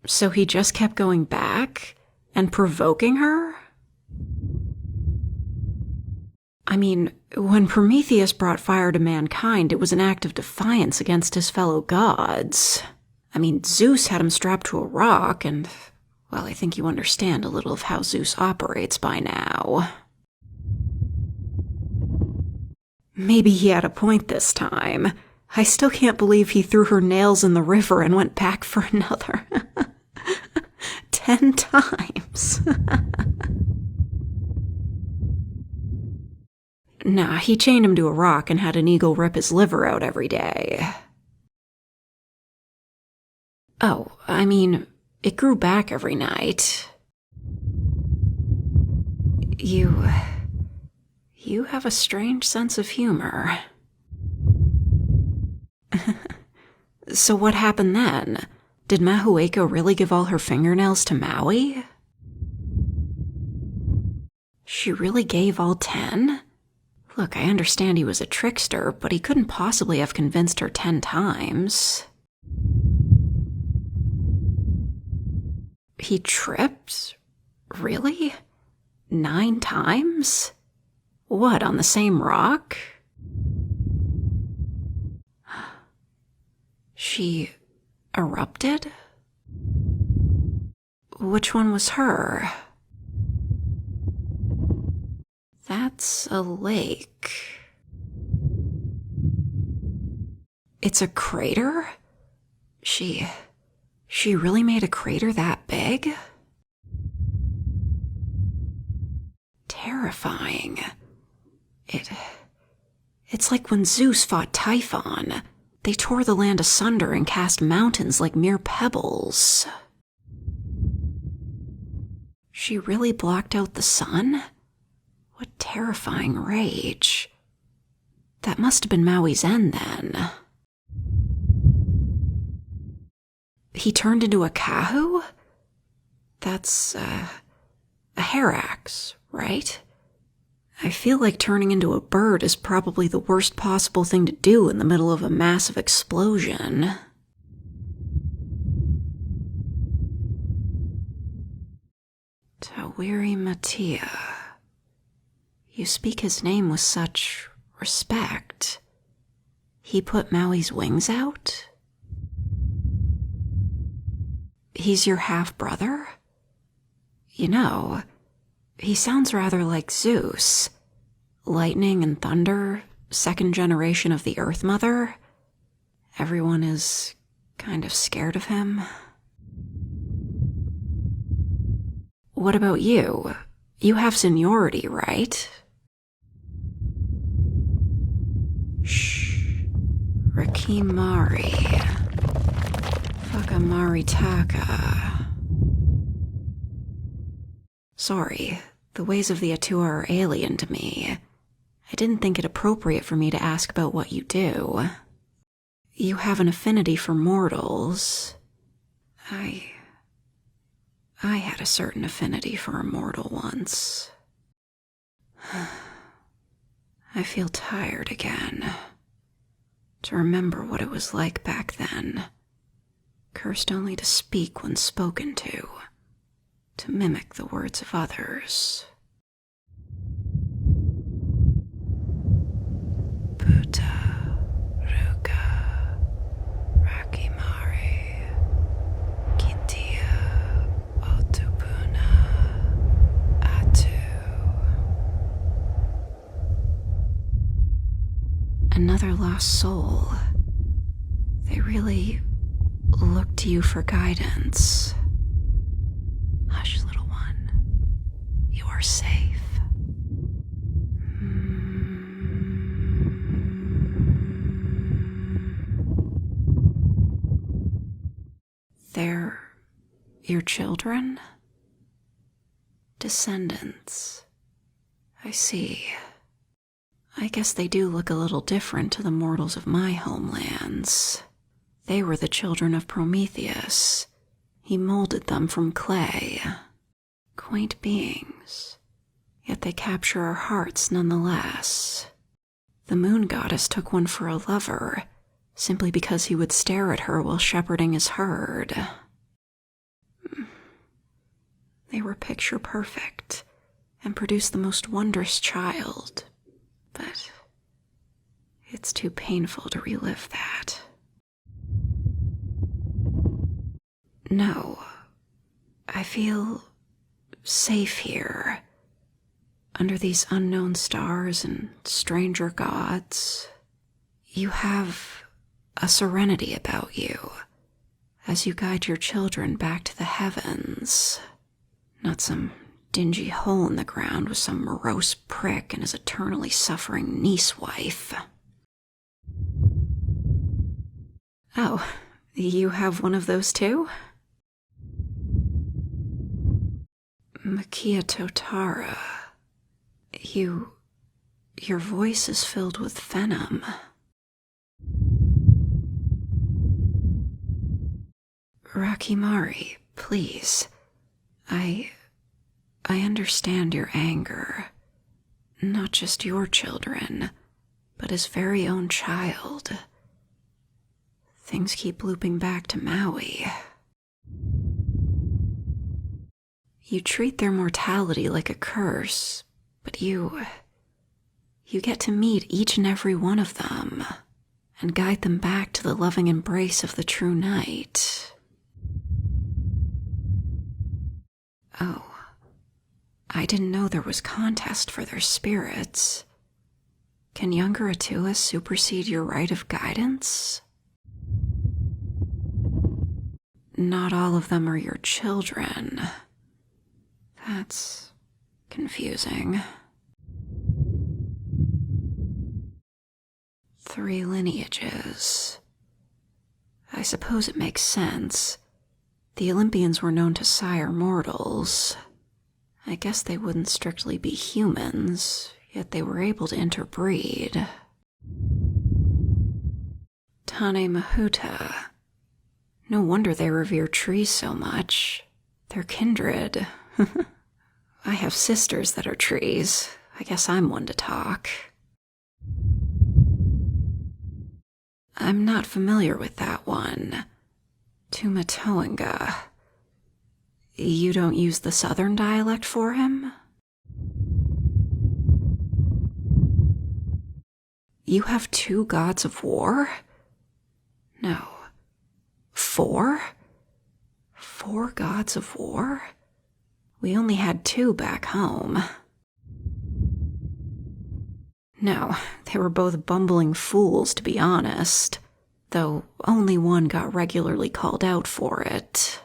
So he just kept going back and provoking her? I mean, when Prometheus brought fire to mankind, it was an act of defiance against his fellow gods. I mean, Zeus had him strapped to a rock, and, well, I think you understand a little of how Zeus operates by now. Maybe he had a point this time. I still can't believe he threw her nails in the river and went back for another 10 times. Nah, he chained him to a rock and had an eagle rip his liver out every day. Oh, I mean, it grew back every night. You have a strange sense of humor. So what happened then? Did Mahueko really give all her fingernails to Maui? She really gave all 10? Look, I understand he was a trickster, but he couldn't possibly have convinced her 10 times. He tripped? Really? 9 times? What, on the same rock? She erupted? Which one was her? That's a lake. It's a crater? She really made a crater that big? Terrifying. It's like when Zeus fought Typhon. They tore the land asunder and cast mountains like mere pebbles. She really blocked out the sun? What terrifying rage. That must have been Maui's end then. He turned into a kahu? That's, a herax, right? I feel like turning into a bird is probably the worst possible thing to do in the middle of a massive explosion. Tawiri Mattia. You speak his name with such respect. He put Maui's wings out? He's your half-brother? You know, he sounds rather like Zeus. Lightning and thunder, second generation of the Earth Mother. Everyone is kind of scared of him. What about you? You have seniority, right? Shh. Rakimari. Fakamaritaka. Sorry, the ways of the Atua are alien to me. I didn't think it appropriate for me to ask about what you do. You have an affinity for mortals. I had a certain affinity for a mortal once. I feel tired again. To remember what it was like back then. Cursed only to speak when spoken to mimic the words of others. Buddha, Ruka, Rakimari, Kitia, Otupuna, Atu. Another lost soul. They really look to you for guidance. Hush, little one. You are safe. They're your children? Descendants. I see. I guess they do look a little different to the mortals of my homelands. They were the children of Prometheus. He molded them from clay. Quaint beings. Yet they capture our hearts nonetheless. The moon goddess took one for a lover, simply because he would stare at her while shepherding his herd. were picture perfect and produced the most wondrous child. But it's too painful to relive that. No, I feel safe here, under these unknown stars and stranger gods. You have a serenity about you as you guide your children back to the heavens, not some dingy hole in the ground with some morose prick and his eternally suffering niece-wife. Oh, you have one of those too? Makia Totara, your voice is filled with venom. Rakimari, please. I understand your anger. Not just your children, but his very own child. Things keep looping back to Maui. You treat their mortality like a curse, but you get to meet each and every one of them and guide them back to the loving embrace of the true night. Oh, I didn't know there was contest for their spirits. Can younger Atua supersede your right of guidance? Not all of them are your children. That's confusing. 3 lineages. I suppose it makes sense. The Olympians were known to sire mortals. I guess they wouldn't strictly be humans, yet they were able to interbreed. Tane Mahuta. No wonder they revere trees so much. They're kindred. I have sisters that are trees. I guess I'm one to talk. I'm not familiar with that one. Tumatoanga. You don't use the southern dialect for him? You have 2 gods of war? No. 4? 4 gods of war? We only had 2 back home. No, they were both bumbling fools, to be honest, though only one got regularly called out for it.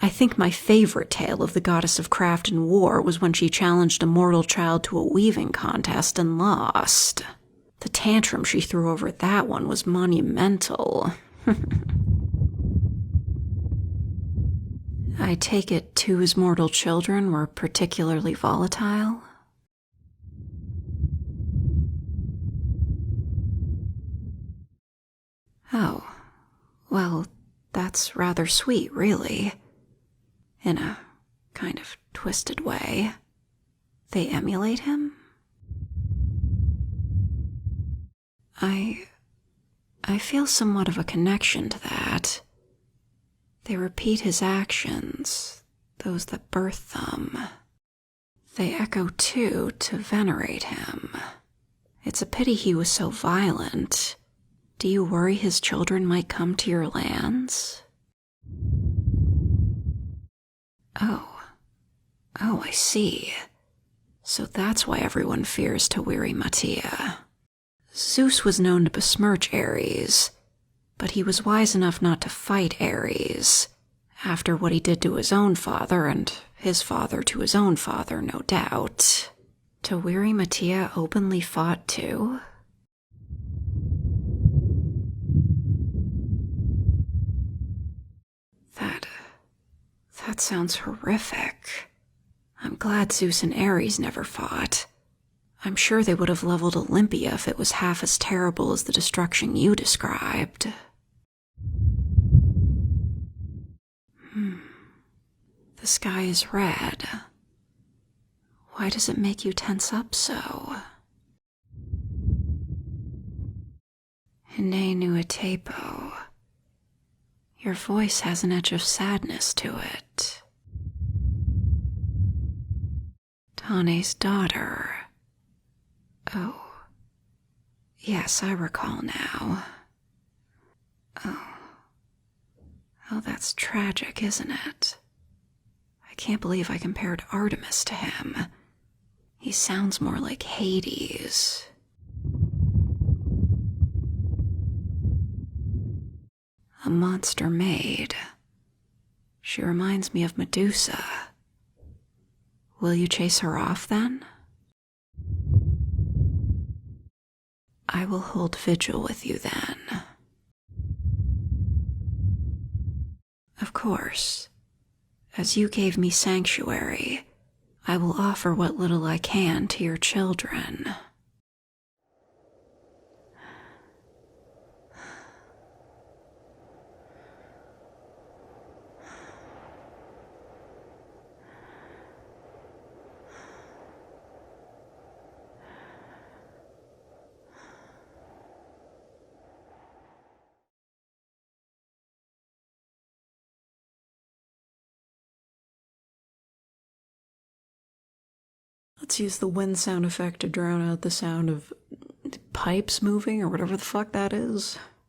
I think my favorite tale of the goddess of craft and war was when she challenged a mortal child to a weaving contest and lost. The tantrum she threw over that one was monumental. I take it 2's mortal children were particularly volatile? Oh, well, that's rather sweet, really. In a kind of twisted way. They emulate him? I feel somewhat of a connection to that. They repeat his actions, those that birth them. They echo, too, to venerate him. It's a pity he was so violent. Do you worry his children might come to your lands? Oh, I see. So that's why everyone fears Tawiri Matia. Zeus was known to besmirch Ares, but he was wise enough not to fight Ares, after what he did to his own father and his father to his own father, no doubt. Tawiri Matia openly fought too? That sounds horrific. I'm glad Zeus and Ares never fought. I'm sure they would have leveled Olympia if it was half as terrible as the destruction you described. The sky is red. Why does it make you tense up so? Hine Nuatepo. Your voice has an edge of sadness to it. Kane's daughter. Oh, yes, I recall now. Oh, that's tragic, isn't it? I can't believe I compared Artemis to him. He sounds more like Hades. A monster maid. She reminds me of Medusa. Will you chase her off, then? I will hold vigil with you, then. Of course. As you gave me sanctuary, I will offer what little I can to your children. Let's use the wind sound effect to drown out the sound of pipes moving or whatever the fuck that is.